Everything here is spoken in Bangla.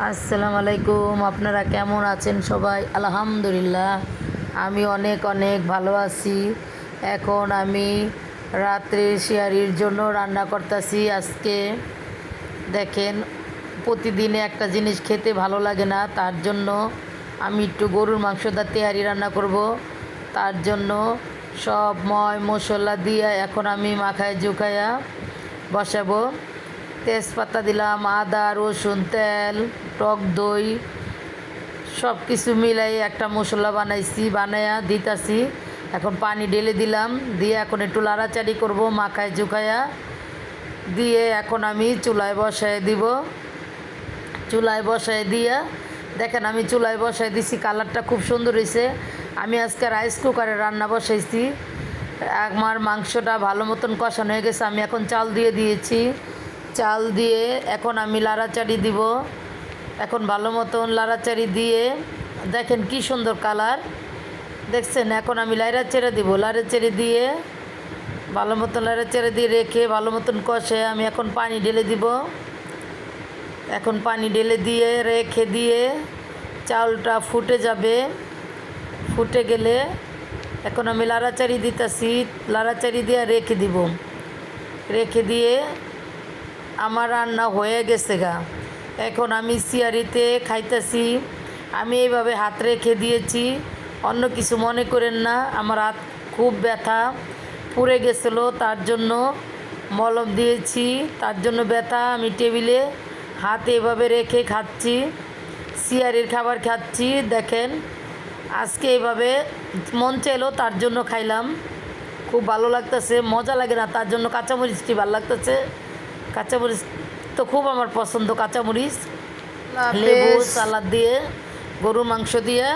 আসসালামু আলাইকুম। আপনারা কেমন আছেন সবাই? আলহামদুলিল্লাহ আমি অনেক অনেক ভালো আছি। এখন আমি রাত্রে সিয়ারির জন্য রান্না করতেছি। আজকে দেখেন, প্রতিদিনে একটা জিনিস খেতে ভালো লাগে না, তার জন্য আমি একটু গরুর মাংস দা তেহারি রান্না করব। তার জন্য সব মশলা দিয়ে এখন আমি মাখায় জুখায়া বসাবো। তেজপাতা দিলাম, আদা রসুন তেল টক দই সব কিছু মিলাই একটা মশলা বানাইছি, বানায়া দিতাছি। এখন পানি ঢেলে দিলাম, দিয়ে এখন একটু লাড়াচাড়ি করব মাখায় জুখায়া দিয়ে। এখন আমি চুলায় বসায় দিব। চুলায় বসায় দিয়া দেখেন আমি চুলায় বসায় দিছি, কালারটা খুব সুন্দর হয়েছে। আমি আজকে রাইস কুকারে রান্না বসাইছি। আমার মাংসটা ভালো মতন কষানো হয়ে গেছে। আমি এখন চাল দিয়ে দিয়েছি। চাল দিয়ে এখন আমি লাড়াচাড়ি দিব। এখন ভালো মতন লাড়াচাড়ি দিয়ে দেখেন কি সুন্দর কালার দেখছেন। এখন আমি লাড়াচাড়ি দিব। লাড়াচাড়ি দিয়ে ভালো মতন লাড়াচাড়ি দিয়ে রেখে ভালো মতন কষে আমি এখন পানি ঢেলে দিব। এখন পানি ঢেলে দিয়ে রেখে দিয়ে চাউলটা ফুটে যাবে। ফুটে গেলে এখন আমি লাড়াচাড়ি দিতেছি। লাড়াচাড়ি দিয়ে রেখে দিব। রেখে দিয়ে আমার রান্না হয়ে গেছে গা। এখন আমি সিয়ারিতে খাইতেছি। আমি এইভাবে হাত রেখে দিয়েছি, অন্য কিছু মনে করেন না। আমার হাত খুব ব্যথা, পুড়ে গেছিলো, তার জন্য মলম দিয়েছি, তার জন্য ব্যথা। আমি টেবিলে হাত এভাবে রেখে খাচ্ছি, সিয়ারির খাবার খাচ্ছি। দেখেন আজকে এইভাবে মন চাইলো, তার জন্য খাইলাম। খুব ভালো লাগতেছে, মজা লাগে না তার জন্য কাঁচামরিচটি ভালো লাগতেছে। কাঁচামরিচ তো খুব আমার পছন্দ, কাঁচামরিচ লেবু সালাদ দিয়ে গরুর মাংস দিয়ে।